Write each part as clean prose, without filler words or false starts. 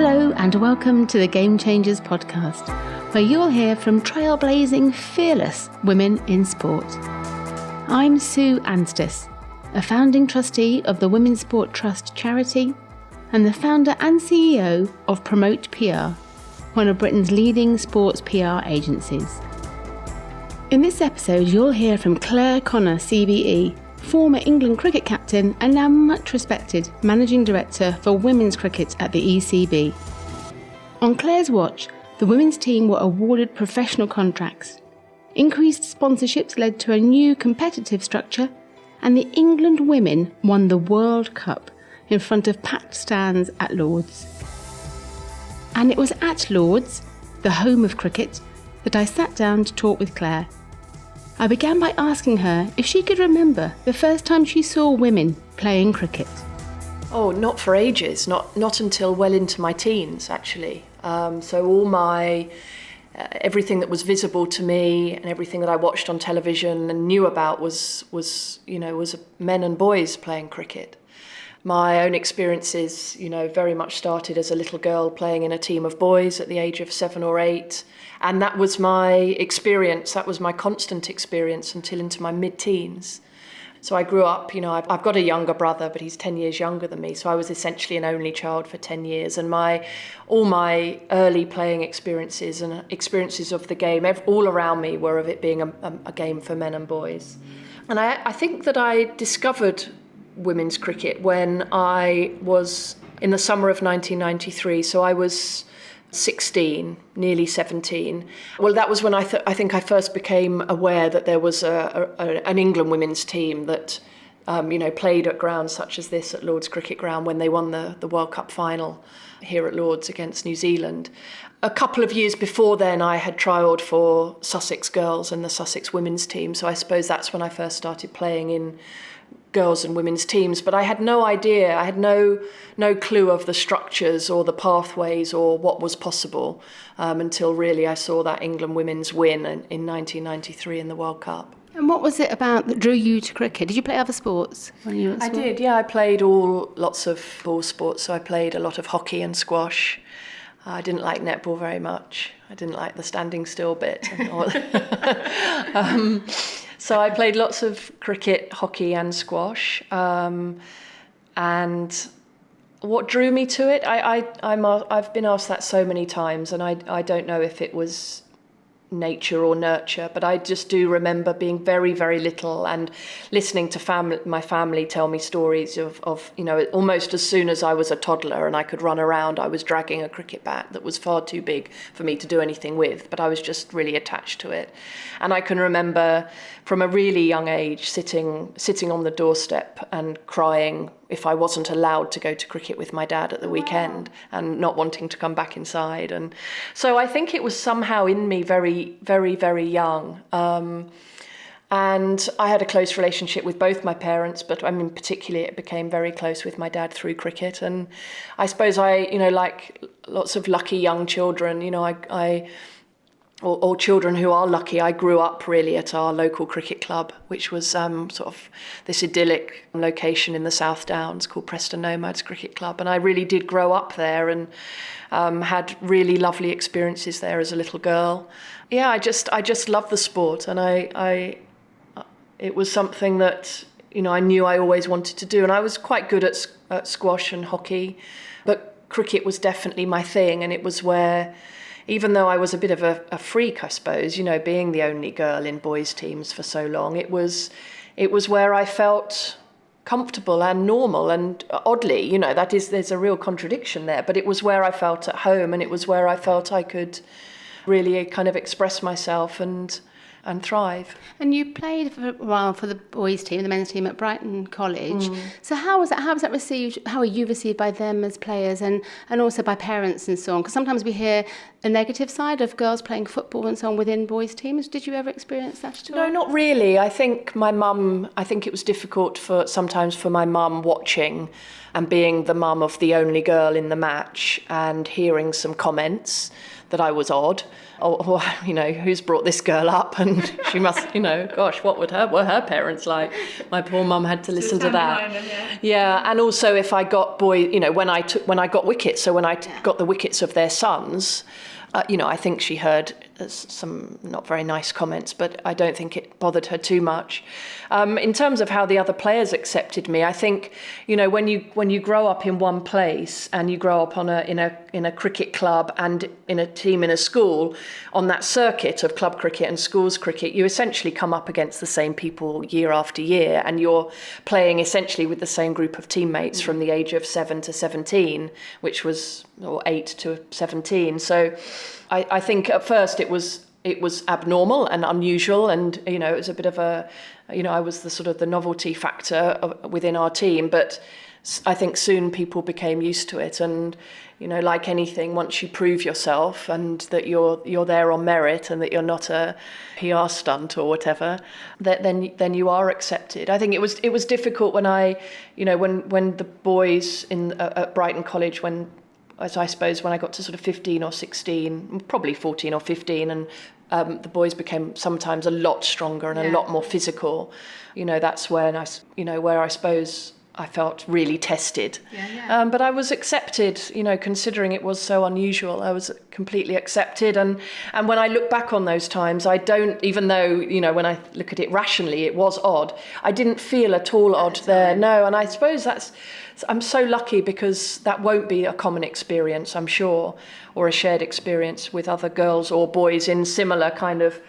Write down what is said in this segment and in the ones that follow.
Hello and welcome to the Game Changers podcast, where you'll hear from trailblazing, fearless women in sport. I'm Sue Anstiss, a founding trustee of the Women's Sport Trust charity and the founder and CEO of Promote PR, one of Britain's leading sports PR agencies. In this episode, you'll hear from Clare Connor, CBE, former England cricket captain and now much respected Managing Director for Women's Cricket at the ECB. On Clare's watch, the women's team were awarded professional contracts. Increased sponsorships led to a new competitive structure, and the England women won the World Cup in front of packed stands at Lord's. And it was at Lord's, the home of cricket, that I sat down to talk with Clare. I began by asking her if she could remember the first time she saw women playing cricket. Oh, not for ages, not until well into my teens, actually. So all my, everything that was visible to me and everything that I watched on television and knew about was men and boys playing cricket. My own experiences, very much started as a little girl playing in a team of boys at the age of 7 or 8. And that was my experience, that was my constant experience until into my mid-teens. So I grew up, I've got a younger brother, but he's 10 years younger than me. So I was essentially an only child for 10 years. And all my early playing experiences and experiences of the game, all around me were of it being a game for men and boys. And I think that I discovered women's cricket when I was in the summer of 1993. So I was 16, nearly 17. Well, that was when I think I first became aware that there was an England women's team that, played at grounds such as this at Lord's Cricket Ground when they won the World Cup final here at Lord's against New Zealand. A couple of years before then, I had trialled for Sussex girls and the Sussex women's team. So I suppose that's when I first started playing in girls and women's teams, but I had no idea, I had no clue of the structures or the pathways or what was possible until really I saw that England women's win in 1993 in the World Cup. And what was it about that drew you to cricket? Did you play other sports when you were at school? I did, yeah. I played lots of ball sports, so I played a lot of hockey and squash. I didn't like netball very much. I didn't like the standing still bit. So I played lots of cricket, hockey and squash. And what drew me to it, I've been asked that so many times, and I don't know if it was nature or nurture, but I just do remember being very, very little and listening to my family tell me stories of almost as soon as I was a toddler and I could run around, I was dragging a cricket bat that was far too big for me to do anything with, but I was just really attached to it. And I can remember from a really young age sitting on the doorstep and crying if I wasn't allowed to go to cricket with my dad at the weekend and not wanting to come back inside. And so I think it was somehow in me very, very, very young. And I had a close relationship with both my parents, but particularly it became very close with my dad through cricket. And I suppose like lots of lucky young children, or children who are lucky, I grew up really at our local cricket club, which was sort of this idyllic location in the South Downs called Preston Nomads Cricket Club. And I really did grow up there and had really lovely experiences there as a little girl. Yeah, I just love the sport, and it was something that I knew I always wanted to do. And I was quite good at squash and hockey, but cricket was definitely my thing, and it was where, even though I was a bit of a freak, I suppose, being the only girl in boys' teams for so long, it was where I felt comfortable and normal, and oddly, there's a real contradiction there, but it was where I felt at home, and it was where I felt I could really kind of express myself and thrive. And you played for a while for the boys' team, the men's team at Brighton College. So how was that received? How were you received by them as players and also by parents and so on? Because sometimes we hear a negative side of girls playing football and so on within boys' teams. Did you ever experience that at all? No, not really. I think it was difficult sometimes for my mum watching and being the mum of the only girl in the match and hearing some comments that I was odd, or who's brought this girl up, and she must, gosh, what were her parents like? My poor mum had to listen to that. Yeah, and also if I got when I got wickets, so when I got the wickets of their sons, I think she heard some not very nice comments, but I don't think it bothered her too much. In terms of how the other players accepted me, I think, when you grow up in one place and you grow up in a cricket club and in a team in a school on that circuit of club cricket and schools cricket, you essentially come up against the same people year after year, and you're playing essentially with the same group of teammates from the age of 7 to 17, which was, or 8 to 17. So I think at first it was abnormal and unusual, and it was a bit of I was the sort of the novelty factor within our team, but I think soon people became used to it, and like anything, once you prove yourself and that you're there on merit and that you're not a PR stunt or whatever, then you are accepted. I think it was difficult when when the boys at Brighton College, as I suppose when I got to sort of 15 or 16, probably 14 or 15, and the boys became sometimes a lot stronger and a lot more physical. That's when where I suppose I felt really tested. But I was accepted, considering it was so unusual. I was completely accepted. And when I look back on those times, I don't, even though, when I look at it rationally, it was odd, I didn't feel at all odd there. No, and I suppose I'm so lucky, because that won't be a common experience, I'm sure, or a shared experience with other girls or boys in similar kind of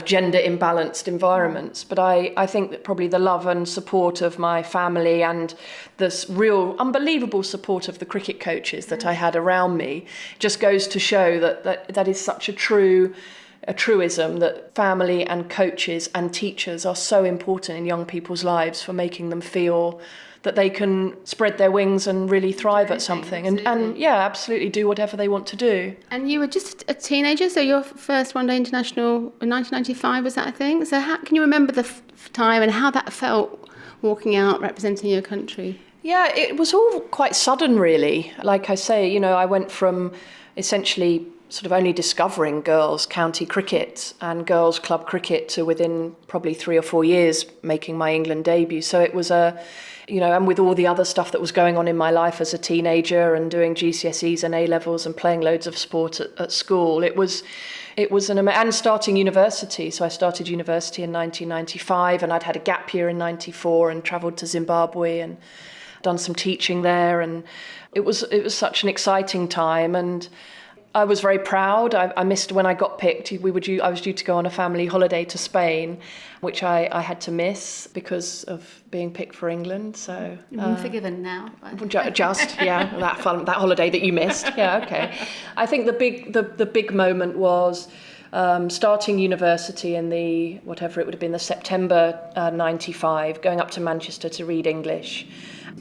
gender imbalanced environments. But I think that probably the love and support of my family and this real unbelievable support of the cricket coaches that I had around me just goes to show that is such a truism, that family and coaches and teachers are so important in young people's lives for making them feel that they can spread their wings and really thrive at something, and absolutely do whatever they want to do. And you were just a teenager, so your first one-day international in 1995 was that, I think. So how can you remember the time and how that felt, walking out representing your country? Yeah, it was all quite sudden, really. Like I say, I went from essentially sort of only discovering girls' county cricket and girls' club cricket to within probably 3 or 4 years making my England debut. So it was and with all the other stuff that was going on in my life as a teenager and doing GCSEs and A-levels and playing loads of sport at school, it was and starting university. So I started university in 1995, and I'd had a gap year in 94 and travelled to Zimbabwe and done some teaching there, and it was such an exciting time, and I was very proud. I missed when I got picked. I was due to go on a family holiday to Spain, which I had to miss because of being picked for England. So I'm forgiven now. That holiday that you missed. Yeah, okay. I think the big moment was starting university in the September 95, going up to Manchester to read English.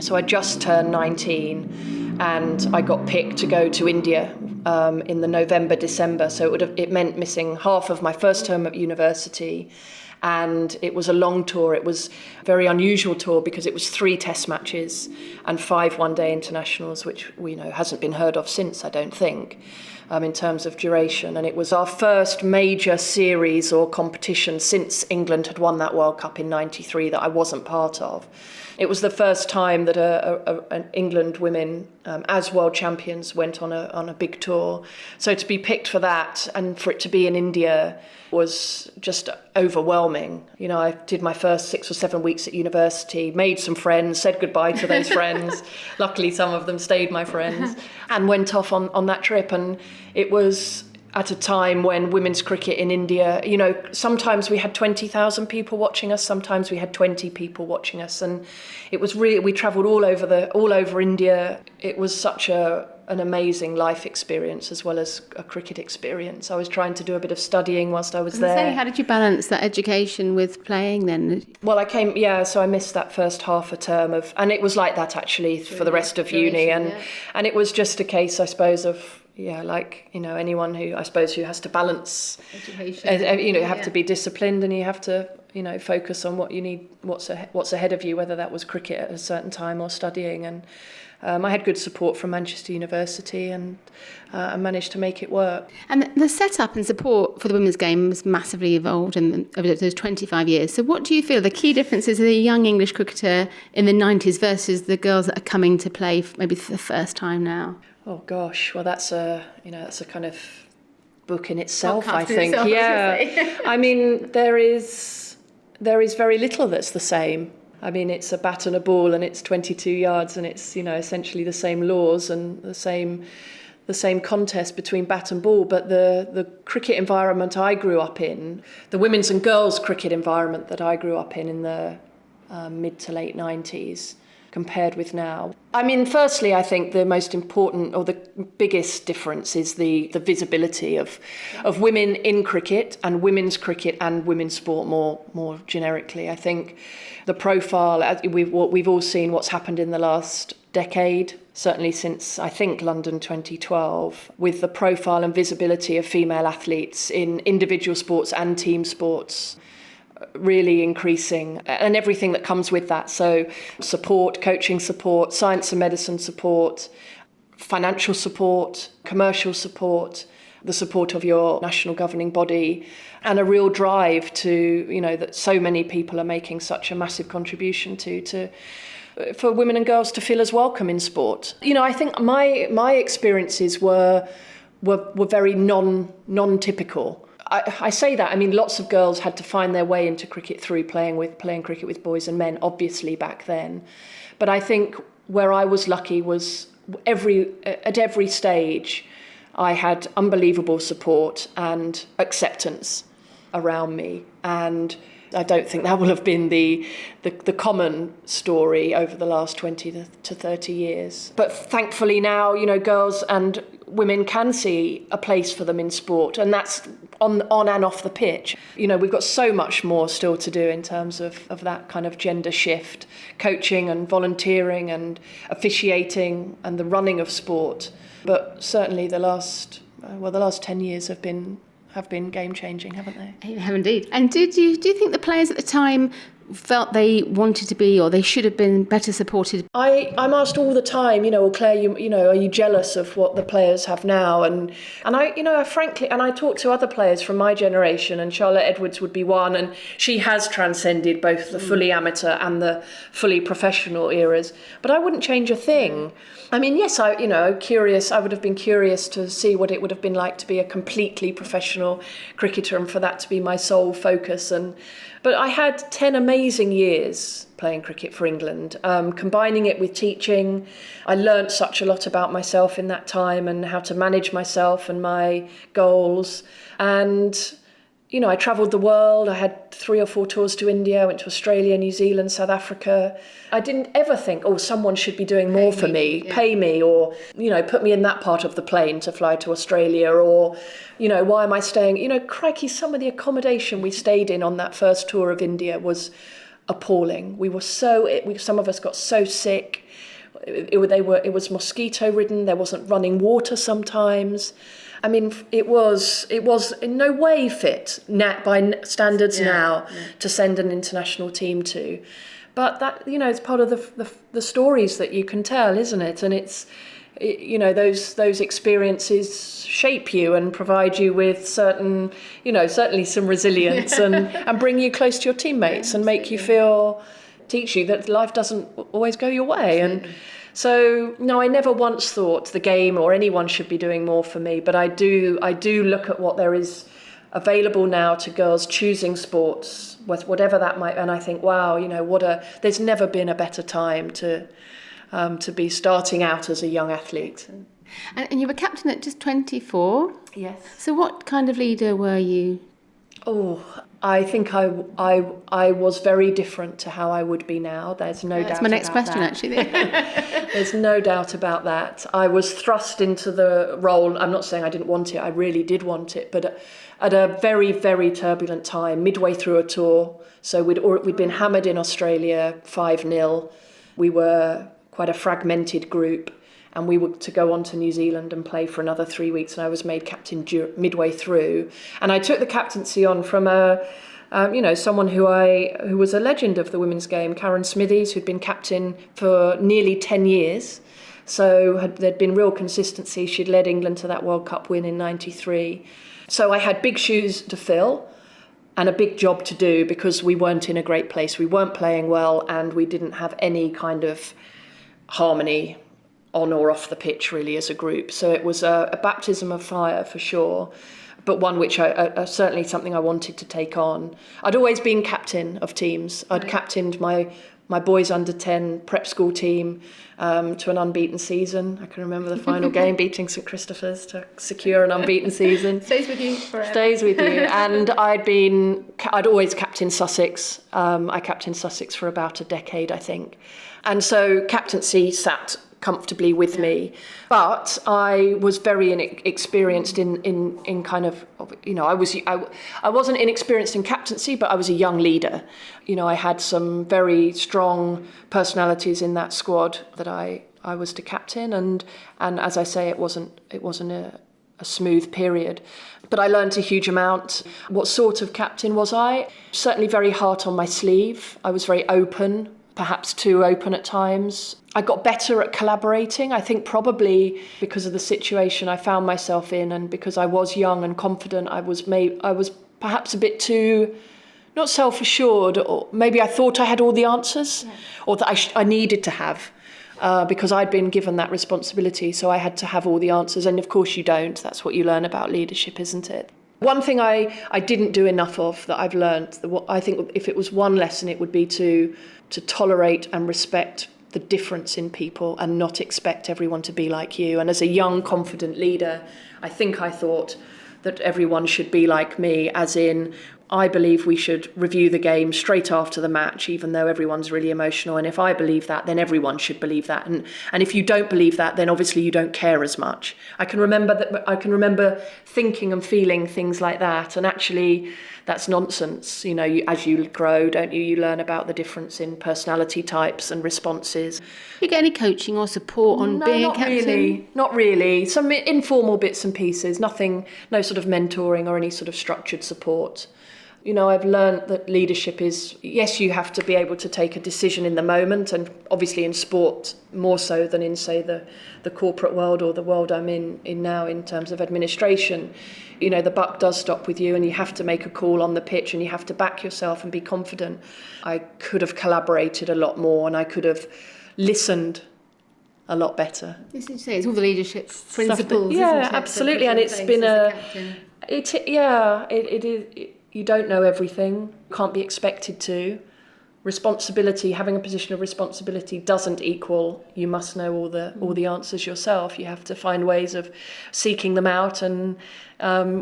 So I just turned 19, and I got picked to go to India in the November-December. So it meant missing half of my first term at university, and it was a long tour. It was a very unusual tour because it was 3 test matches and 5 one-day internationals, which hasn't been heard of since, I don't think, in terms of duration. And it was our first major series or competition since England had won that World Cup in 93 that I wasn't part of. It was the first time that an England women, as world champions, went on a big tour. So to be picked for that and for it to be in India was just overwhelming. I did my first 6 or 7 weeks at university, made some friends, said goodbye to those friends. Luckily, some of them stayed my friends, and went off on that trip. And it was at a time when women's cricket in India, sometimes we had 20,000 people watching us, sometimes we had 20 people watching us, and it was really, we travelled all over India. It was such an amazing life experience as well as a cricket experience. I was trying to do a bit of studying whilst I was there. How did you balance that education with playing then? Well, so I missed that first half a term and it was like that actually for the rest of uni, and it was just a case, I suppose, of like, anyone who, I suppose, who has to balance education, you have to be disciplined, and you have to, focus on what you need, what's ahead of you, whether that was cricket at a certain time or studying. And I had good support from Manchester University, and I managed to make it work. And the setup and support for the women's game has massively evolved over those 25 years. So what do you feel the key differences of a young English cricketer in the 90s versus the girls that are coming to play maybe for the first time now? Oh gosh, well that's a kind of book in itself, I think. I mean, there is very little that's the same. I mean, it's a bat and a ball, and it's 22 yards, and it's, essentially the same laws and the same contest between bat and ball. But the cricket environment I grew up in, the women's and girls cricket environment that I grew up in the mid to late 90s, compared with now. I mean, firstly, I think the most important or the biggest difference is the visibility of women in cricket and women's sport more generically. I think the profile, we've all seen what's happened in the last decade, certainly since, I think, London 2012, with the profile and visibility of female athletes in individual sports and team sports really increasing, and everything that comes with that. So support, coaching support, science and medicine support, financial support, commercial support, the support of your national governing body, and a real drive to, that so many people are making such a massive contribution for women and girls to feel as welcome in sport. I think my experiences were very non-typical. I say that, I mean, lots of girls had to find their way into cricket through playing cricket with boys and men, obviously, back then. But I think where I was lucky was at every stage, I had unbelievable support and acceptance around me. And I don't think that will have been the common story over the last 20 to 30 years. But thankfully now, girls and women can see a place for them in sport, and that's on and off the pitch. We've got so much more still to do in terms of that kind of gender shift, coaching and volunteering and officiating and the running of sport. But certainly the last 10 years have been game-changing, haven't they? They have indeed. And do you think the players at the time felt they wanted to be, or they should have been better supported? I'm asked all the time, Claire, are you jealous of what the players have now? And I frankly, and I talk to other players from my generation, and Charlotte Edwards would be one, and she has transcended both the fully amateur and the fully professional eras. But I wouldn't change a thing. I mean, yes, I would have been curious to see what it would have been like to be a completely professional cricketer and for that to be my sole focus. But I had 10 amazing years playing cricket for England, combining it with teaching. I learnt such a lot about myself in that time and how to manage myself and my goals. And I travelled the world. I had 3 or 4 tours to India. I went to Australia, New Zealand, South Africa. I didn't ever think, someone should be doing more for me, pay me, or, put me in that part of the plane to fly to Australia, or, why am I staying? Crikey, some of the accommodation we stayed in on that first tour of India was appalling. Some of us got so sick. It was mosquito ridden. There wasn't running water sometimes. I mean, it was in no way fit by standards now to send an international team to. But that, it's part of the stories that you can tell, isn't it? And those experiences shape you and provide you with certainly some resilience and bring you close to your teammates and make you teach you that life doesn't always go your way. And so, no, I never once thought the game or anyone should be doing more for me, but I do look at what there is available now to girls choosing sports, whatever that might, and I think, wow, there's never been a better time to be starting out as a young athlete. And you were captain at just 24? Yes. So what kind of leader were you? Oh, I think I was very different to how I would be now. There's no doubt about that. That's my next question, actually. There's no doubt about that. I was thrust into the role. I'm not saying I didn't want it. I really did want it. But at a very, very turbulent time, midway through a tour. So we'd been hammered in Australia 5-0. We were quite a fragmented group. and we were to go on to New Zealand and play for another 3 weeks, and I was made captain midway through. And I took the captaincy on from someone who was a legend of the women's game, Karen Smithies, who'd been captain for nearly 10 years. So there'd been real consistency. She'd led England to that World Cup win in '93. So I had big shoes to fill and a big job to do, because we weren't in a great place. We weren't playing well, and we didn't have any kind of harmony on or off the pitch really as a group. So it was a baptism of fire for sure, but one which I certainly something I wanted to take on. I'd always been captain of teams. I'd captained my boys under 10 prep school team to an unbeaten season. I can remember the final game, beating St Christopher's to secure an unbeaten season. Stays with you forever. Stays with you. And I'd always captained Sussex. I captained Sussex for about a decade, I think. And so captaincy sat comfortably with me, but I was very inexperienced in kind of, I wasn't inexperienced in captaincy, but I was a young leader. I had some very strong personalities in that squad that I was to captain, and as I say, it wasn't a smooth period, but I learned a huge amount. What sort of captain was I? Certainly very heart on my sleeve. I was very open, perhaps too open at times. I got better at collaborating, I think probably because of the situation I found myself in, and because I was young and confident. I was perhaps a bit too, not self-assured, or maybe I thought I had all the answers, or that I needed to have, because I'd been given that responsibility, so I had to have all the answers. And of course you don't. That's what you learn about leadership, isn't it? One thing I didn't do enough of that I've learned, I think if it was one lesson, it would be to tolerate and respect the difference in people and not expect everyone to be like you. And as a young, confident leader, I think I thought that everyone should be like me, as in, I believe we should review the game straight after the match, even though everyone's really emotional. And if I believe that, then everyone should believe that. And if you don't believe that, then obviously you don't care as much. I can remember thinking and feeling things like that. And actually, that's nonsense. As you grow, don't you? You learn about the difference in personality types and responses. Do you get any coaching or support on being a captain? Not really. Some informal bits and pieces. Nothing. No sort of mentoring or any sort of structured support. I've learned that leadership is, yes, you have to be able to take a decision in the moment, and obviously in sport more so than in, say, the corporate world or the world I'm in now in terms of administration. The buck does stop with you, and you have to make a call on the pitch, and you have to back yourself and be confident. I could have collaborated a lot more, and I could have listened a lot better. As you say, it's all the leadership principles, isn't it? Absolutely, and it's been it is. You don't know everything, can't be expected to. Responsibility, having a position of responsibility doesn't equal you must know all the answers yourself. You have to find ways of seeking them out and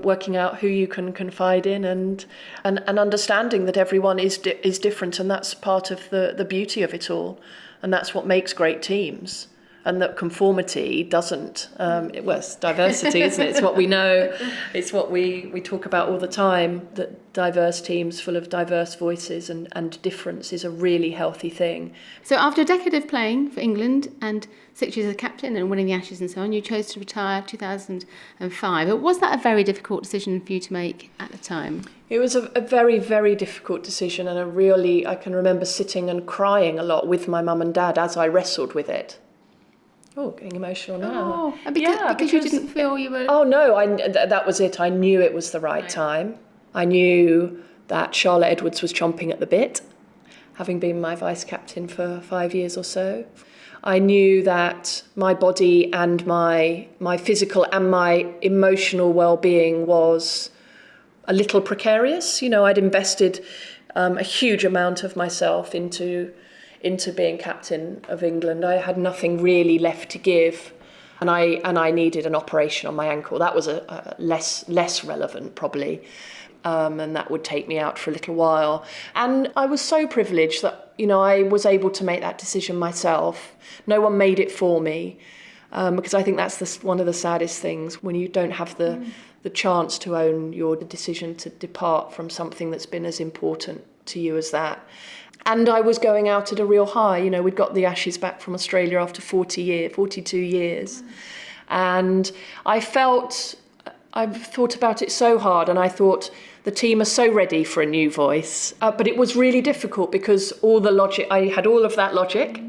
working out who you can confide in, and understanding that everyone is different, and that's part of the beauty of it all, and that's what makes great teams. And that conformity doesn't, it's diversity, isn't it? It's what we know, it's what we talk about all the time, that diverse teams full of diverse voices and difference is a really healthy thing. So after a decade of playing for England and 6 years as a captain and winning the Ashes and so on, you chose to retire 2005. But was that a very difficult decision for you to make at the time? It was a very, very difficult decision, and I can remember sitting and crying a lot with my mum and dad as I wrestled with it. Oh, getting emotional now. Oh, because you didn't feel you were... Oh, no, that was it. I knew it was the right time. I knew that Charlotte Edwards was chomping at the bit, having been my vice-captain for 5 years or so. I knew that my body and my physical and my emotional well-being was a little precarious. I'd invested a huge amount of myself into being captain of England. I had nothing really left to give, and I needed an operation on my ankle. That was a less relevant probably, and that would take me out for a little while. And I was so privileged that I was able to make that decision myself. No one made it for me, because I think that's one of the saddest things, when you don't have the chance to own your decision to depart from something that's been as important to you as that. And I was going out at a real high. You know, we'd got the Ashes back from Australia after 42 years. And I've thought about it so hard, and I thought the team are so ready for a new voice. But it was really difficult because I had all of that logic,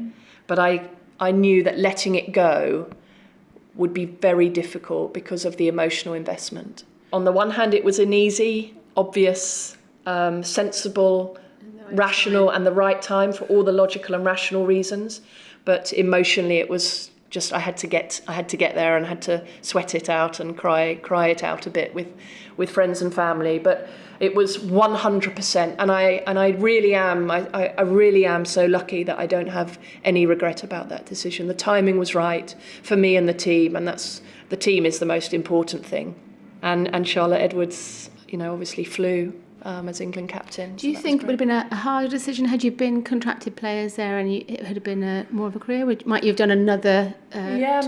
but I knew that letting it go would be very difficult because of the emotional investment. On the one hand, it was an easy, obvious, sensible, rational and the right time for all the logical and rational reasons. But emotionally, it was just I had to get there and had to sweat it out and cry it out a bit with friends and family. But it was 100%, and I really am so lucky that I don't have any regret about that decision. The timing was right for me and the team, and the team is the most important thing. And Charlotte Edwards, obviously flew as England captain. Do you think it would have been a harder decision had you been contracted players there, and it had been more of a career? Might you have done another? Yeah,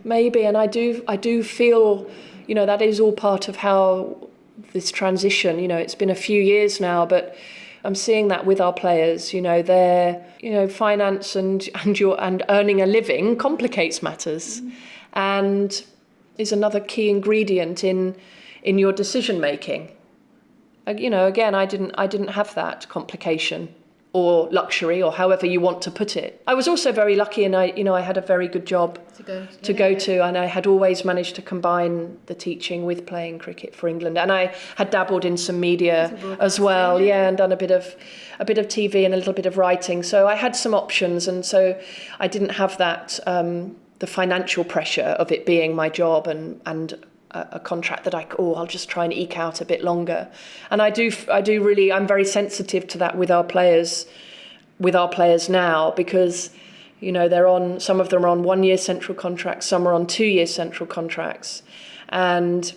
maybe, and I do feel, that is all part of how this transition. It's been a few years now, but I'm seeing that with our players. Their finance and earning a living complicates matters, and is another key ingredient in your decision making. Again, I didn't have that complication or luxury, or however you want to put it. I was also very lucky, and I had a very good job to go to, and I had always managed to combine the teaching with playing cricket for England. And I had dabbled in some media as well, and done a bit of TV and a little bit of writing. So I had some options, and so I didn't have that the financial pressure of it being my job and a contract that I'll just try and eke out a bit longer. And I do really, I'm very sensitive to that with our players now, because, some of them are on 1 year central contracts, some are on 2 year central contracts. And,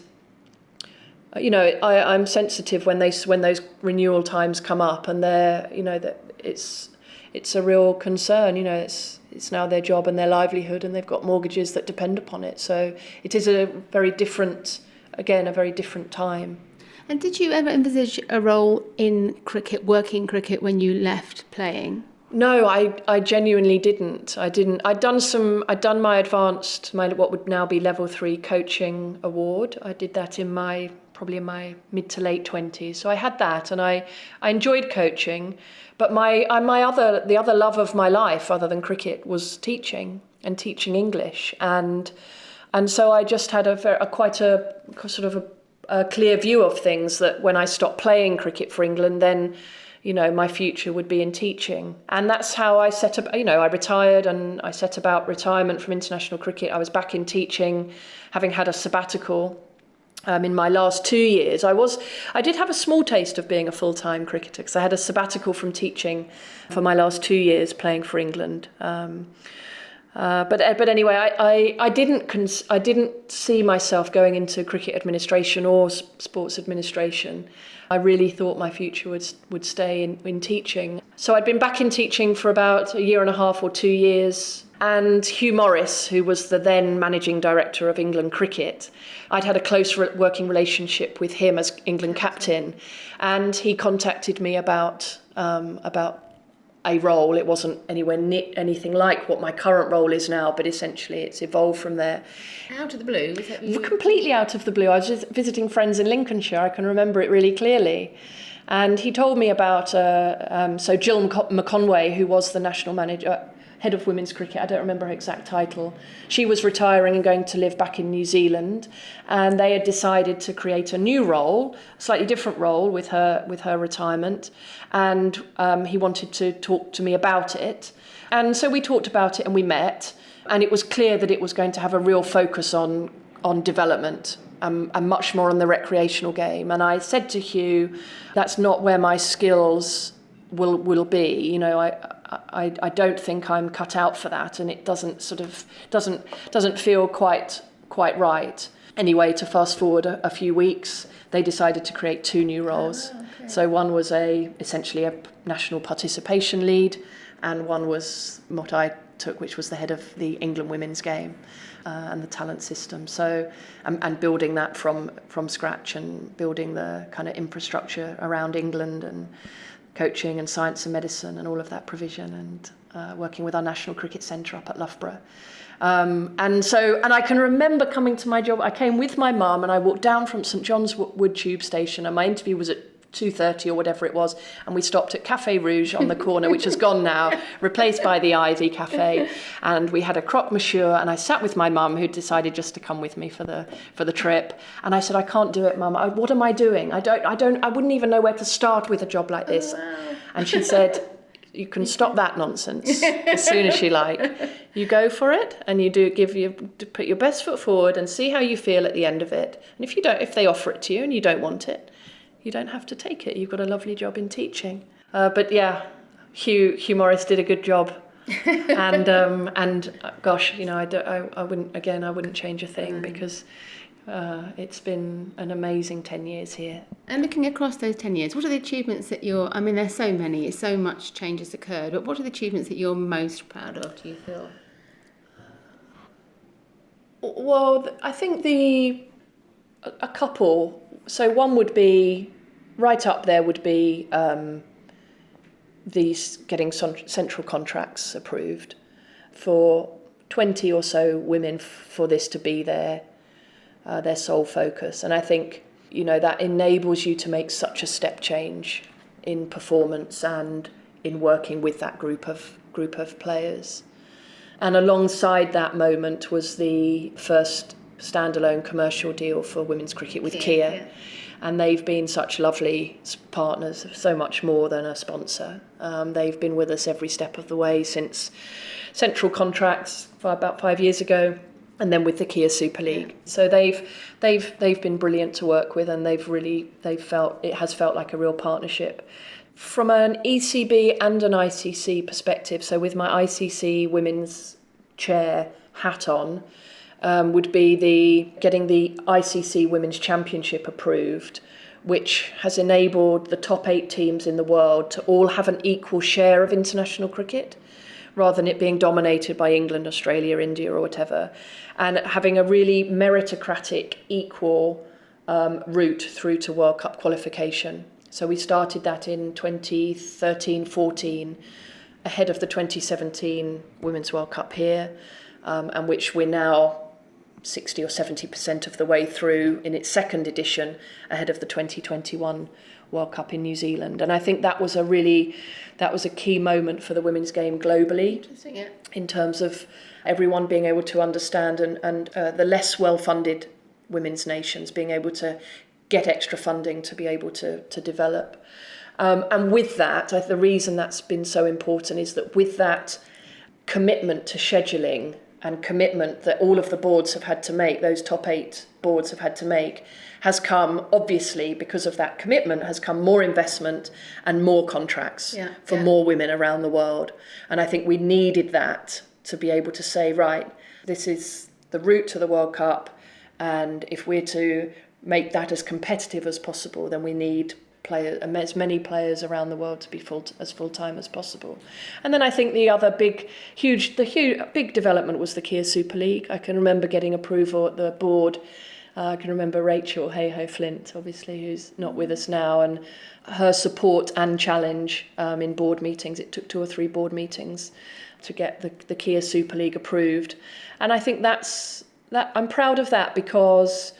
I'm sensitive when those renewal times come up, and that it's a real concern, it's now their job and their livelihood, and they've got mortgages that depend upon it. So it is a very different time. And did you ever envisage a role in cricket, working cricket, when you left playing? No, I genuinely didn't. I'd done my advanced, what would now be level 3 coaching award. I did that probably in my mid to late 20s. So I had that, and I enjoyed coaching. But the other love of my life, other than cricket, was teaching and teaching English, and so I just had quite a sort of a clear view of things, that when I stopped playing cricket for England, then my future would be in teaching. And that's how I set up. I retired, and I set about retirement from international cricket. I was back in teaching, having had a sabbatical. In my last 2 years, I did have a small taste of being a full-time cricketer, because I had a sabbatical from teaching for my last 2 years playing for England. But anyway, I didn't see myself going into cricket administration or sports administration. I really thought my future would stay in teaching. So I'd been back in teaching for about 1.5 years or 2 years. And Hugh Morris, who was the then managing director of England Cricket, I'd had a close working relationship with him as England captain, and he contacted me about a role. It wasn't anywhere near anything like what my current role is now, but essentially it's evolved from there. Out of the blue? Completely out of the blue. I was just visiting friends in Lincolnshire. I can remember it really clearly. And he told me about Jill McConway, who was the national manager, head of women's cricket, I don't remember her exact title. She was retiring and going to live back in New Zealand, and they had decided to create a new role, a slightly different role with her retirement, and he wanted to talk to me about it. And so we talked about it, and we met, and it was clear that it was going to have a real focus on development, and much more on the recreational game. And I said to Hugh, that's not where my skills will be. I don't think I'm cut out for that, and it doesn't feel quite right. Anyway, to fast forward a few weeks, they decided to create 2 new roles. Okay. So one was essentially a national participation lead, and one was what I took, which was the head of the England women's game and the talent system. So and building that from scratch, and building the kind of infrastructure around England and coaching and science and medicine and all of that provision, and working with our National Cricket Centre up at Loughborough. And I can remember coming to my job. I came with my mum and I walked down from St John's Wood Tube Station, and my interview was at 2:30 or whatever it was, and we stopped at Café Rouge on the corner, which has gone now, replaced by the Ivy Cafe, and we had a croque monsieur, and I sat with my mum, who decided just to come with me for the trip, and I said, I can't do it, Mum. What am I doing? I wouldn't even know where to start with a job like this. Oh, wow. And she said, you can stop that nonsense as soon as you like. You go for it, and you put your best foot forward and see how you feel at the end of it. And if they offer it to you and you don't want it, you don't have to take it. You've got a lovely job in teaching. But yeah, Hugh Morris did a good job, and gosh, I wouldn't change a thing, because it's been an amazing 10 years here. And looking across those 10 years, what are the achievements that there's so many, so much change has occurred, but what are the achievements that you're most proud of, do you feel? Well, I think a couple. So one would be, right up there would be these getting central contracts approved for 20 or so women, for this to be their sole focus. And I think, that enables you to make such a step change in performance and in working with that group of players. And alongside that moment was the first standalone commercial deal for women's cricket with Kia. Yeah. And they've been such lovely partners, so much more than a sponsor. They've been with us every step of the way since central contracts about 5 years ago, and then with the Kia Super League. Yeah. So they've been brilliant to work with, and it has felt like a real partnership. From an ECB and an ICC perspective, so with my ICC Women's Chair hat on, would be getting the ICC Women's Championship approved, which has enabled the top 8 teams in the world to all have an equal share of international cricket, rather than it being dominated by England, Australia, India, or whatever, and having a really meritocratic, equal route through to World Cup qualification. So we started that in 2013-14, ahead of the 2017 Women's World Cup here, and which we're now 60 or 70% of the way through in its second edition, ahead of the 2021 World Cup in New Zealand. And I think that was a key moment for the women's game globally, yeah, in terms of everyone being able to understand, and the less well-funded women's nations being able to get extra funding to be able to develop. And with that, the reason that's been so important is that with that commitment to scheduling and commitment that all of the boards have had to make, those top 8 boards have had to make, has come, obviously, because of that commitment, has come more investment and more contracts for more women around the world. And I think we needed that to be able to say, right, this is the route to the World Cup, and if we're to make that as competitive as possible, then we need as many players around the world to be full-time as possible. And then I think the other big development was the Kia Super League. I can remember getting approval at the board. I can remember Rachel Flint, obviously, who's not with us now, and her support and challenge in board meetings. It took 2 or 3 board meetings to get the Kia Super League approved. And I think that I'm proud of that, because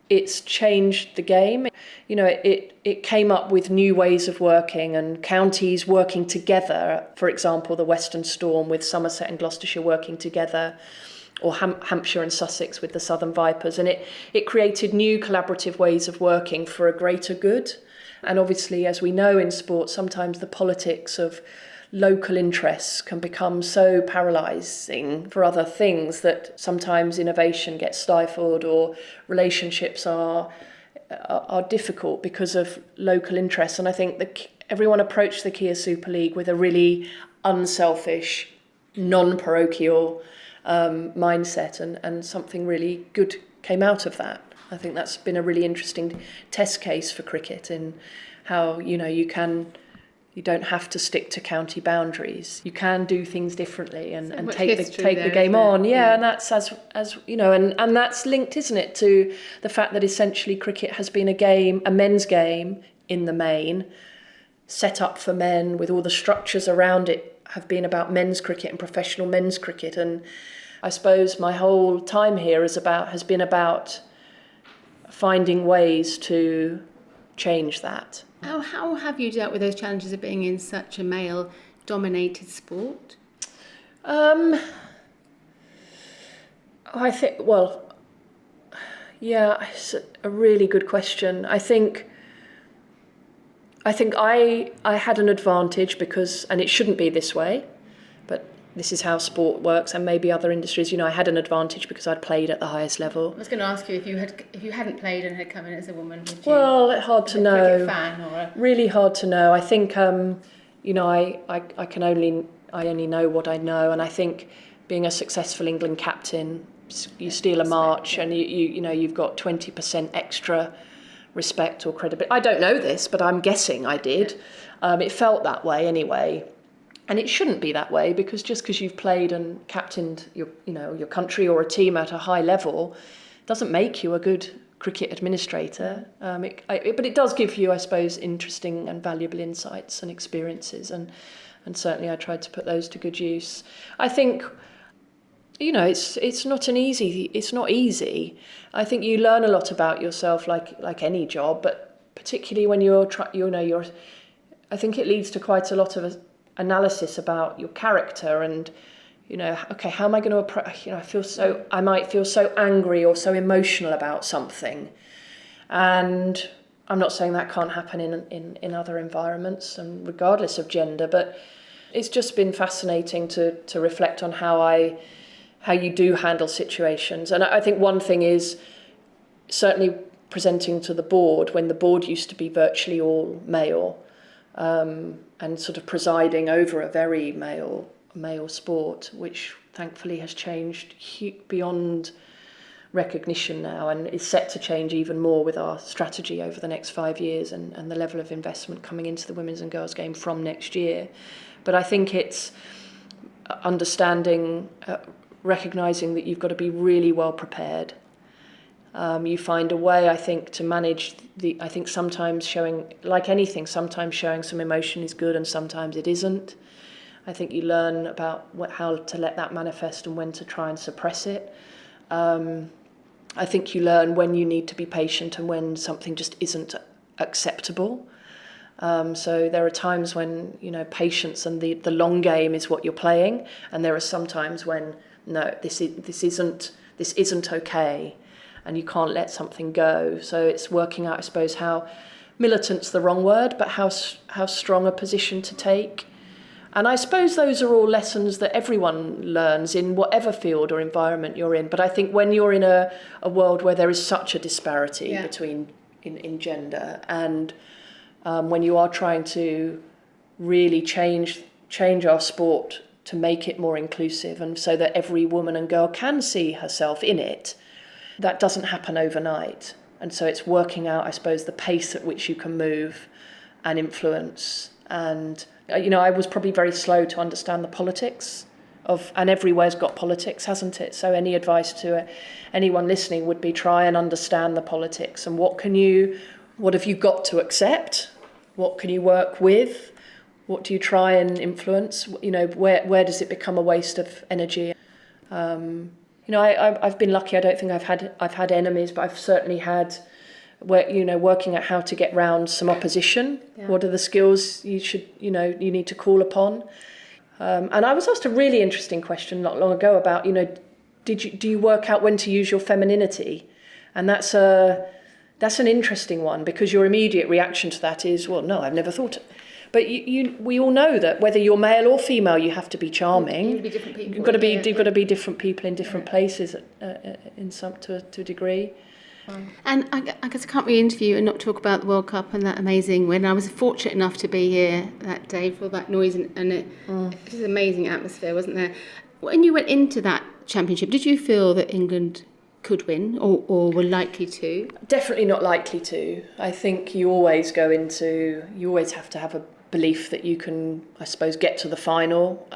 it's changed the game. It came up with new ways of working, and counties working together. For example, the Western Storm with Somerset and Gloucestershire working together, or Hampshire and Sussex with the Southern Vipers. And it created new collaborative ways of working for a greater good. And obviously, as we know in sport, sometimes the politics of local interests can become so paralysing for other things that sometimes innovation gets stifled, or relationships are difficult because of local interests. And I think everyone approached the Kia Super League with a really unselfish, non-parochial mindset, and something really good came out of that. I think that's been a really interesting test case for cricket in how you don't have to stick to county boundaries. You can do things differently and take the game on. Yeah, and that's as and that's linked, isn't it, to the fact that essentially cricket has been a men's game in the main, set up for men, with all the structures around it, have been about men's cricket and professional men's cricket. And I suppose my whole time here has been about finding ways to change that. How have you dealt with those challenges of being in such a male-dominated sport? I think, it's a really good question. I think I had an advantage because, and it shouldn't be this way, but this is how sport works, and maybe other industries, I had an advantage because I'd played at the highest level. I was going to ask you if you hadn't played and had come in as a woman, would you? Well, hard to know. Cricket fan or really hard to know. I think I only know what I know, and I think being a successful England captain, you steal a march, and you've got 20% extra respect or credibility. I don't know this, but I'm guessing I did. It felt that way anyway. And it shouldn't be that way, because just because you've played and captained your country or a team at a high level doesn't make you a good cricket administrator. But it does give you, I suppose, interesting and valuable insights and experiences, and certainly I tried to put those to good use. I think, it's not easy. I think you learn a lot about yourself, like any job, but particularly when I think it leads to quite a lot of analysis about your character and, okay, how am I going to approach, I might feel so angry or so emotional about something. And I'm not saying that can't happen in other environments, and regardless of gender, but it's just been fascinating to reflect on how you do handle situations. And I think one thing is certainly presenting to the board, when the board used to be virtually all male, and sort of presiding over a very male sport, which thankfully has changed beyond recognition now, and is set to change even more with our strategy over the next 5 years, and the level of investment coming into the women's and girls' game from next year. But I think it's understanding, recognising that you've got to be really well prepared. You find a way, I think, to manage I think sometimes showing, like anything, sometimes showing some emotion is good and sometimes it isn't. I think you learn about how to let that manifest and when to try and suppress it. I think you learn when you need to be patient and when something just isn't acceptable. So there are times when, patience and the long game is what you're playing, and there are some times when, no, this isn't okay, and you can't let something go. So it's working out, I suppose, how militant's the wrong word, but how strong a position to take. And I suppose those are all lessons that everyone learns in whatever field or environment you're in. But I think when you're in a world where there is such a disparity between in gender, and when you are trying to really change our sport to make it more inclusive, and so that every woman and girl can see herself in it, that doesn't happen overnight. And so it's working out, I suppose, the pace at which you can move and influence. And, I was probably very slow to understand the politics and everywhere's got politics, hasn't it? So any advice to anyone listening would be try and understand the politics, and what have you got to accept? What can you work with? What do you try and influence? Where does it become a waste of energy? I've been lucky. I don't think I've had enemies, but I've certainly had, working out how to get round some opposition. Yeah. What are the skills you need to call upon? And I was asked a really interesting question not long ago about, do you work out when to use your femininity? And that's an interesting one, because your immediate reaction to that is, well, no, I've never thought it. But we all know that whether you're male or female, you have to be charming. You've got to be different people. You've got to be different people in different places to a degree. And I guess I can't really interview and not talk about the World Cup and that amazing win. I was fortunate enough to be here that day for all that noise, and it was an amazing atmosphere, wasn't there? When you went into that championship, did you feel that England could win or were likely to? Definitely not likely to. I think you always have to have a belief that you can, I suppose, get to the final.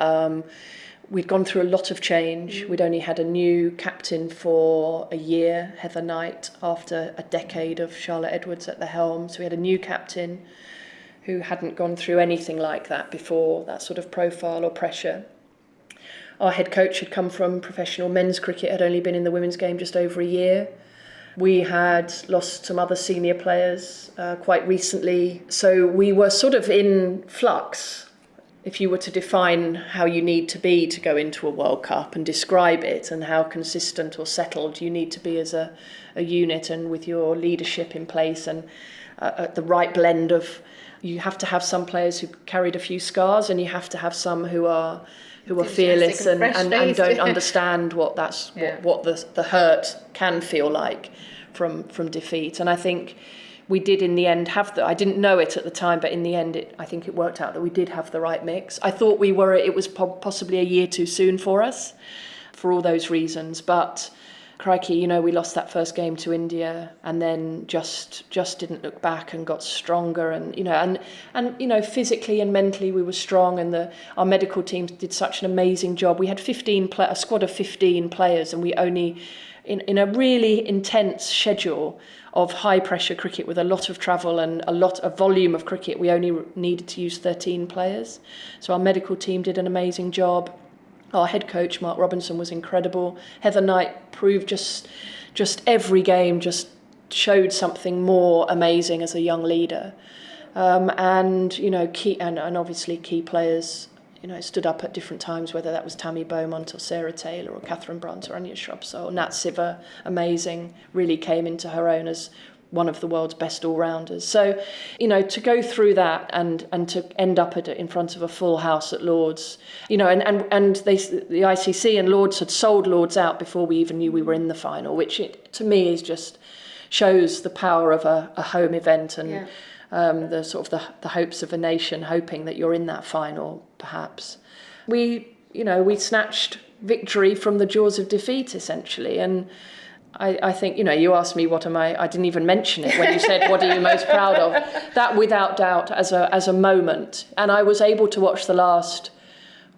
We'd gone through a lot of change. We'd only had a new captain for a year, Heather Knight, after a decade of Charlotte Edwards at the helm. So we had a new captain who hadn't gone through anything like that before, that sort of profile or pressure. Our head coach had come from professional men's cricket, had only been in the women's game just over a year. We had lost some other senior players quite recently. So we were sort of in flux. If you were to define how you need to be to go into a World Cup and describe it, and how consistent or settled you need to be as a unit, and with your leadership in place, and the right blend of, you have to have some players who carried a few scars, and you have to have some who are fearless and don't understand what the hurt can feel like from defeat. And I think we did in the end have I didn't know it at the time, but in the end I think it worked out that we did have the right mix. I thought it was possibly a year too soon for us for all those reasons, but crikey, we lost that first game to India, and then just didn't look back and got stronger, and physically and mentally we were strong, and our medical team did such an amazing job. We had a squad of 15 players, and we only, in a really intense schedule of high pressure cricket with a lot of travel and a volume of cricket, we only needed to use 13 players. So our medical team did an amazing job. Our head coach, Mark Robinson, was incredible. Heather Knight proved just every game just showed something more amazing as a young leader. And obviously key players, stood up at different times, whether that was Tammy Beaumont or Sarah Taylor or Catherine Brunt or Anya Shrubsole. Or Nat Siver, amazing, really came into her own as one of the world's best all-rounders. So, to go through that and to end up in front of a full house at Lord's, the ICC and Lord's had sold Lord's out before we even knew we were in the final, which to me is just shows the power of a home event, and the sort of the hopes of a nation hoping that you're in that final, perhaps. We snatched victory from the jaws of defeat, essentially, and I think, you asked me I didn't even mention it when you said, what are you most proud of? That, without doubt, as a moment. And I was able to watch the last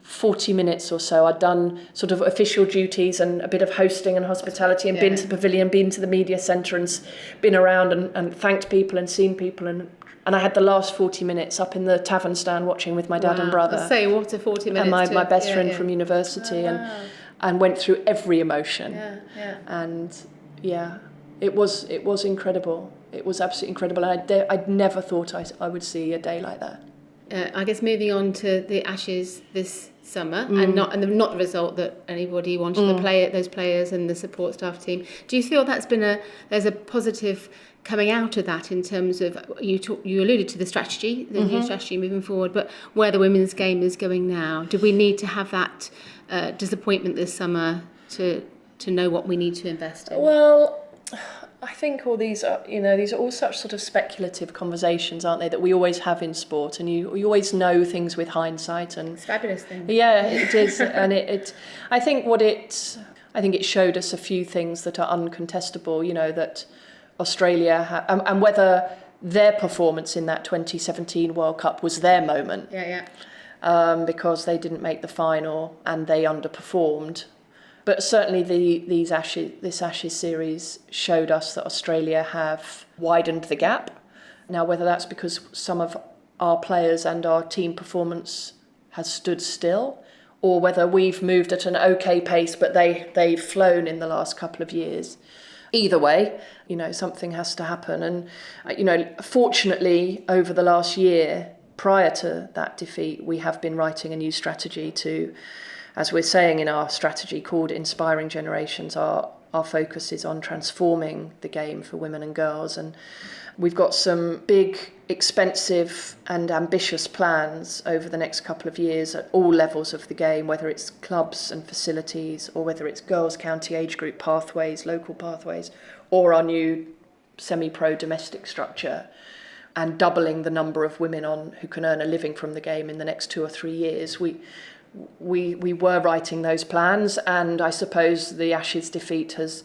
40 minutes or so. I'd done sort of official duties and a bit of hosting and hospitality, and been to the pavilion, been to the media centre, and been around and thanked people and seen people. And I had the last 40 minutes up in the tavern stand watching with my dad and brother. Let's say, what a 40 minutes. And my best friend from university. And went through every emotion. And it was incredible. It was absolutely incredible. And I'd never thought I would see a day like that. I guess moving on to the Ashes this summer, and not the result that anybody wanted, those players and the support staff team. Do you feel there's a positive coming out of that, in terms of, you alluded to the strategy, the new strategy moving forward, but where the women's game is going now? Do we need to have that disappointment this summer to know what we need to invest in? Well, I think all these are all such sort of speculative conversations, aren't they, that we always have in sport, and you always know things with hindsight, and it's a fabulous thing. Yeah, it is. And I think it showed us a few things that are uncontestable, that Australia and whether their performance in that 2017 World Cup was their moment. Because they didn't make the final and they underperformed. But certainly this Ashes series showed us that Australia have widened the gap. Now, whether that's because some of our players and our team performance has stood still, or whether we've moved at an okay pace, but they've flown in the last couple of years. Either way, something has to happen. And, fortunately, over the last year, prior to that defeat, we have been writing a new strategy to, as we're saying in our strategy called Inspiring Generations, our focus is on transforming the game for women and girls. And we've got some big, expensive and ambitious plans over the next couple of years at all levels of the game, whether it's clubs and facilities, or whether it's girls' county age group pathways, local pathways, or our new semi-pro domestic structure, and doubling the number of women who can earn a living from the game in the next 2 or 3 years. We were writing those plans, and I suppose the Ashes defeat has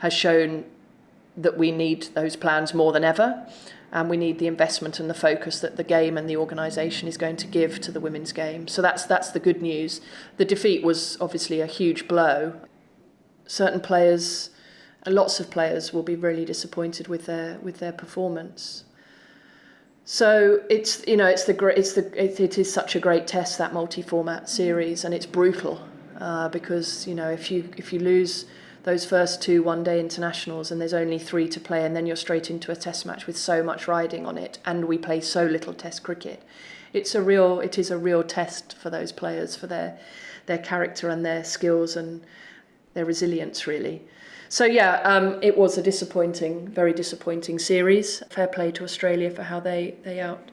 shown that we need those plans more than ever, and we need the investment and the focus that the game and the organisation is going to give to the women's game. So that's the good news. The defeat was obviously a huge blow. Certain players, lots of players, will be really disappointed with their performance. So it is such a great test, that multi-format series, and it's brutal because if you lose those first 2 one-day internationals and there's only 3 to play, and then you're straight into a test match with so much riding on it, and we play so little test cricket, it is a real test for those players, for their character and their skills and their resilience, really. So it was a very disappointing series. Fair play to Australia for how they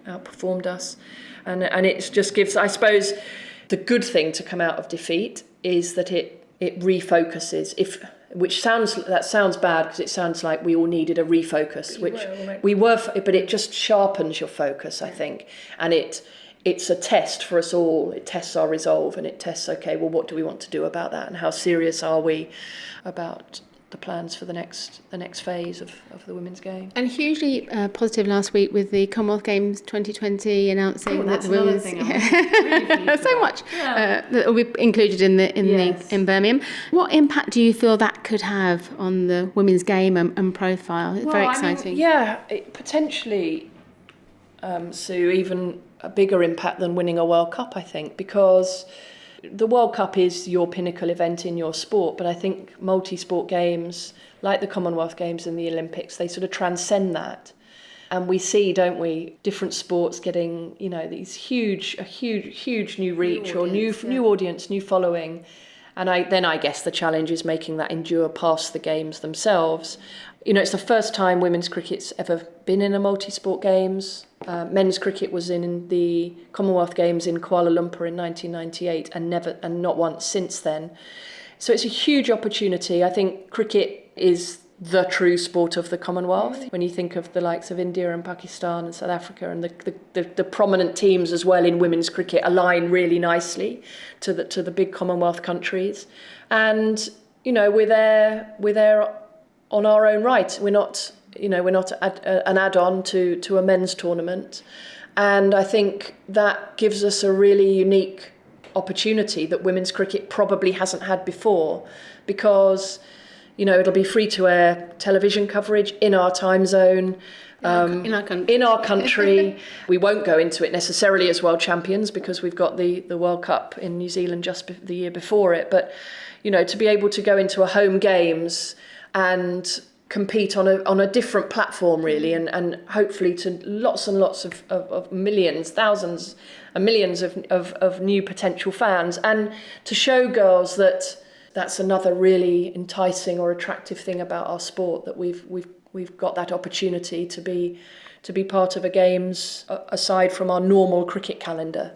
outperformed us, and it just gives, I suppose, the good thing to come out of defeat is that it refocuses. That sounds bad because it sounds like we all needed a refocus, but it just sharpens your focus, I think, and it's a test for us all. It tests our resolve, and it tests, okay, well, what do we want to do about that, and how serious are we about the plans for the next phase of the women's game. And hugely positive last week with the Commonwealth Games 2020 announcing that the women's really so much that will be included in Birmingham. What impact do you feel that could have on the women's game and profile? It's very exciting. Potentially, Sue, even a bigger impact than winning a World Cup, I think, because the World Cup is your pinnacle event in your sport, but I think multi-sport games, like the Commonwealth Games and the Olympics, they sort of transcend that. And we see, don't we, different sports getting, these huge new reach, new audience, new following. And I guess the challenge is making that endure past the games themselves. It's the first time women's cricket's ever been in a multi-sport games. Men's cricket was in the Commonwealth Games in Kuala Lumpur in 1998 and not once since then. So it's a huge opportunity. I think cricket is the true sport of the Commonwealth. When you think of the likes of India and Pakistan and South Africa, and the prominent teams as well in women's cricket align really nicely to the big Commonwealth countries. And we're there on our own right. We're not an add-on to a men's tournament. And I think that gives us a really unique opportunity that women's cricket probably hasn't had before, because it'll be free-to-air television coverage in our time zone, in our country. We won't go into it necessarily as world champions because we've got the World Cup in New Zealand just the year before it. But to be able to go into a home games and compete on a different platform, really, and hopefully to lots and lots of millions, thousands and millions of new potential fans, and to show girls that's another really enticing or attractive thing about our sport, that we've got that opportunity to be part of a games aside from our normal cricket calendar.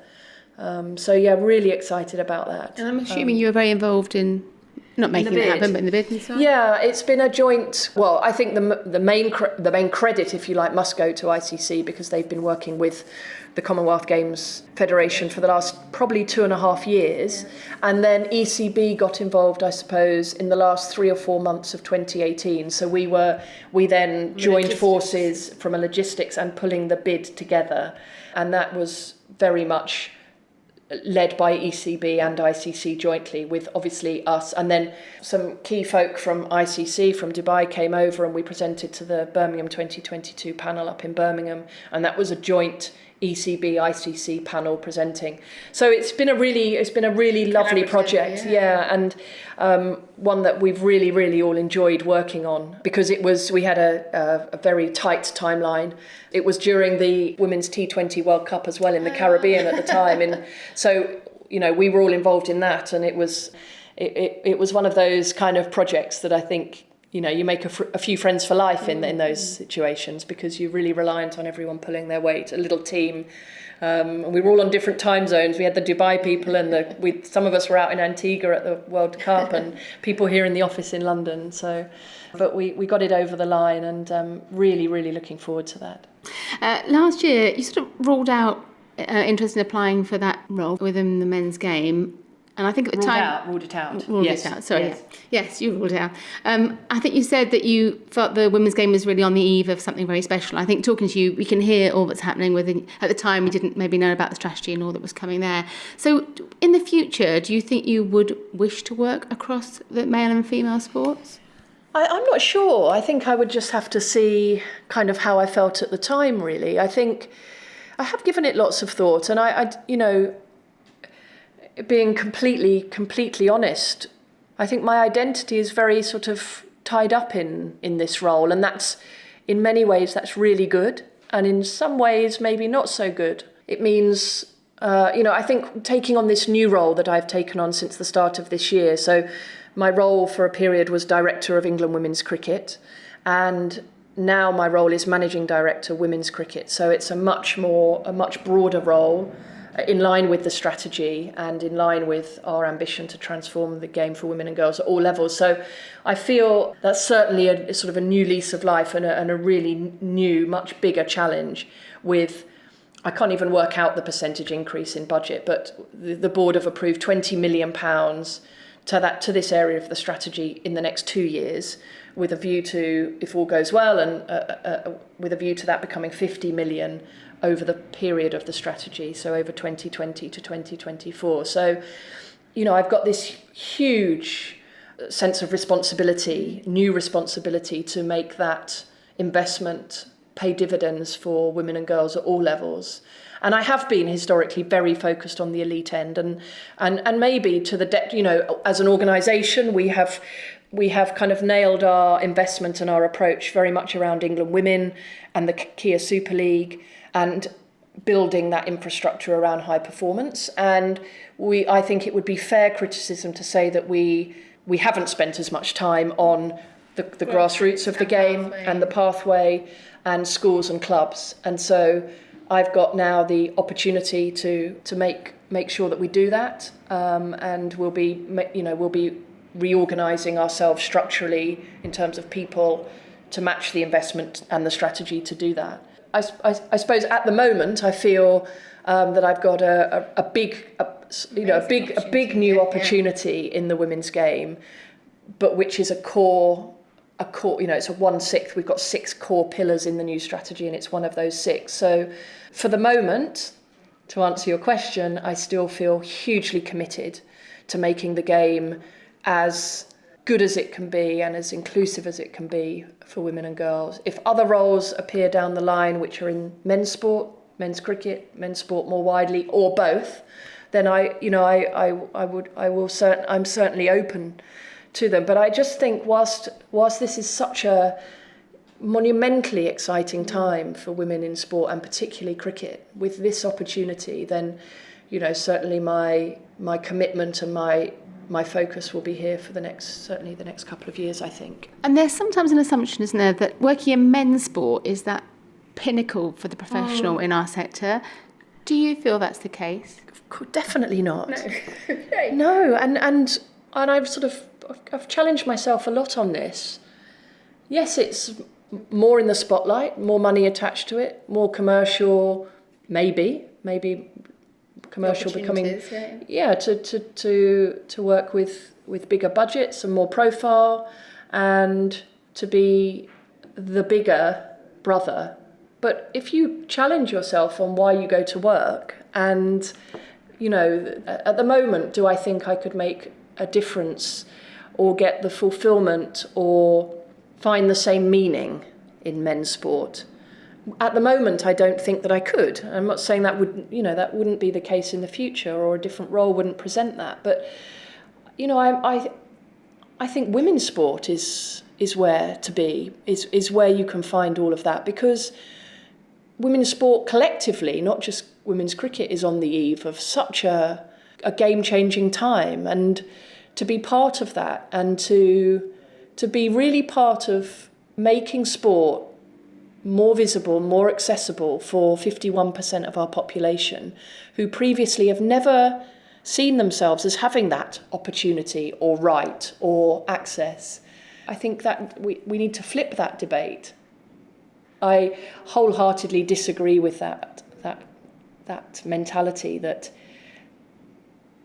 Really excited about that. And I'm assuming you were very involved in not making it happen, but in the bid and stuff? Yeah, it's been a joint. Well, I think the main credit, if you like, must go to ICC, because they've been working with the Commonwealth Games Federation for the last probably 2.5 years. Yeah. And then ECB got involved, I suppose, in the last 3 or 4 months of 2018. So we then joined forces from a logistics and pulling the bid together. And that was very much led by ECB and ICC jointly, with obviously us, and then some key folk from ICC from Dubai came over, and we presented to the Birmingham 2022 panel up in Birmingham, and that was a joint ECB ICC panel presenting. So it's been a really lovely project, and one that we've really all enjoyed working on, because we had a very tight timeline. It was during the Women's T20 World Cup as well in the Caribbean at the time, and so we were all involved in that, and it was one of those kind of projects that I think you make a few friends for life in those situations, because you're really reliant on everyone pulling their weight, a little team. We were all on different time zones. We had the Dubai people, and some of us were out in Antigua at the World Cup, and people here in the office in London. So, but we got it over the line, and really looking forward to that. Last year, you sort of ruled out interest in applying for that role within the men's game. And I think at the time... Ruled it out. Sorry. Yes, you ruled it out. I think you said that you felt the women's game was really on the eve of something very special. I think talking to you, we can hear all that's happening at the time, we didn't maybe know about the strategy and all that was coming there. So in the future, do you think you would wish to work across the male and female sports? I'm not sure. I think I would just have to see kind of how I felt at the time, really. I think I have given it lots of thought, and I being completely honest, I think my identity is very sort of tied up in this role, and that's, in many ways, that's really good, and in some ways, maybe not so good. It means, I think taking on this new role that I've taken on since the start of this year, so my role for a period was Director of England Women's Cricket, and now my role is Managing Director Women's Cricket, so it's a much broader role, in line with the strategy and in line with our ambition to transform the game for women and girls at all levels. So I feel that's certainly a sort of a new lease of life and a really new, much bigger challenge with, I can't even work out the percentage increase in budget, but the board have approved £20 million to this area of the strategy in the next 2 years, with a view to, if all goes well, and with a view to that becoming 50 million over the period of the strategy, so over 2020 to 2024. So, I've got this huge sense of responsibility, new responsibility to make that investment pay dividends for women and girls at all levels. And I have been historically very focused on the elite end, and maybe to the depth, as an organisation, we have kind of nailed our investment and our approach very much around England Women and the Kia Super League, and building that infrastructure around high performance. And I think it would be fair criticism to say that we haven't spent as much time on the grassroots of the game and the pathway and schools and clubs. And so I've got now the opportunity to make sure that we do that, and we'll be reorganising ourselves structurally in terms of people to match the investment and the strategy to do that. I suppose at the moment I feel that I've got a big new opportunity in the women's game, but which is a core. It's a 1/6. We've got 6 core pillars in the new strategy, and it's one of those 6. So, for the moment, to answer your question, I still feel hugely committed to making the game as good as it can be and as inclusive as it can be for women and girls. If other roles appear down the line, which are in men's sport, men's cricket, men's sport more widely, or both, then I'm certainly open to them. But I just think whilst this is such a monumentally exciting time for women in sport, and particularly cricket, with this opportunity, then certainly my commitment and my focus will be here for the next couple of years, I think. And there's sometimes an assumption, isn't there, that working in men's sport is that pinnacle for the professional in our sector. Do you feel that's the case? Definitely not. No, and I've challenged myself a lot on this. Yes, it's more in the spotlight, more money attached to it, more commercial, maybe commercial becoming to work with bigger budgets and more profile, and to be the bigger brother. But if you challenge yourself on why you go to work, and at the moment, do I think I could make a difference or get the fulfillment or find the same meaning in men's sport? At the moment, I don't think that I could. I'm not saying that wouldn't be the case in the future, or a different role wouldn't present that. But I think women's sport is where to be, is where you can find all of that, because women's sport collectively, not just women's cricket, is on the eve of such a game-changing time, and to be part of that, and to be really part of making sport more visible, more accessible for 51% of our population, who previously have never seen themselves as having that opportunity or right or access. I think that we need to flip that debate. I wholeheartedly disagree with that mentality that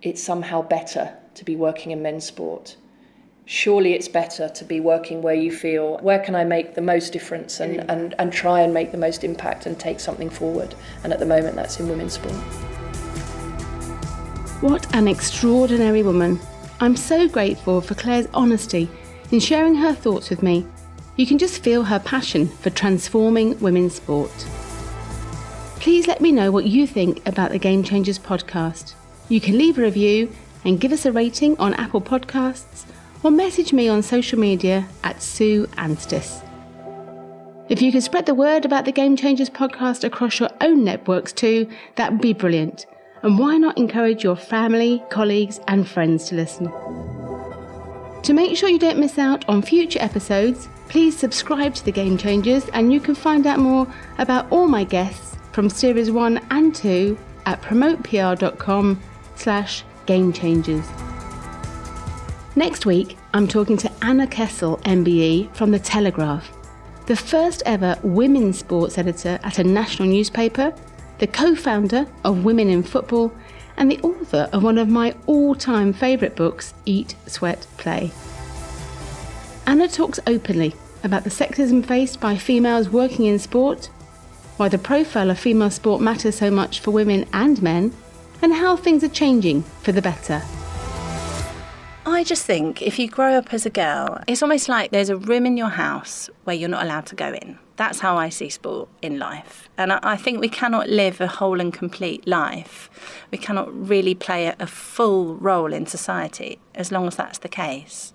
it's somehow better to be working in men's sport. Surely it's better to be working where you feel, where can I make the most difference and try and make the most impact and take something forward. And at the moment, that's in women's sport. What an extraordinary woman. I'm so grateful for Clare's honesty In sharing her thoughts with me, you can just feel her passion for transforming women's sport. Please let me know what you think about the Game Changers podcast. You can leave a review and give us a rating on Apple Podcasts, or message me on social media at Sue Anstiss. If you could spread the word about the Game Changers podcast across your own networks too, that would be brilliant. And why not encourage your family, colleagues and friends to listen? To make sure you don't miss out on future episodes, please subscribe to the Game Changers, and you can find out more about all my guests from Series 1 and 2 at promotepr.com/gamechangers. Next week, I'm talking to Anna Kessel, MBE, from The Telegraph, the first ever women's sports editor at a national newspaper, the co-founder of Women in Football, and the author of one of my all-time favourite books, Eat, Sweat, Play. Anna talks openly about the sexism faced by females working in sport, why the profile of female sport matters so much for women and men, and how things are changing for the better. I just think if you grow up as a girl, it's almost like there's a room in your house where you're not allowed to go in. That's how I see sport in life. And I think we cannot live a whole and complete life. We cannot really play a full role in society as long as that's the case.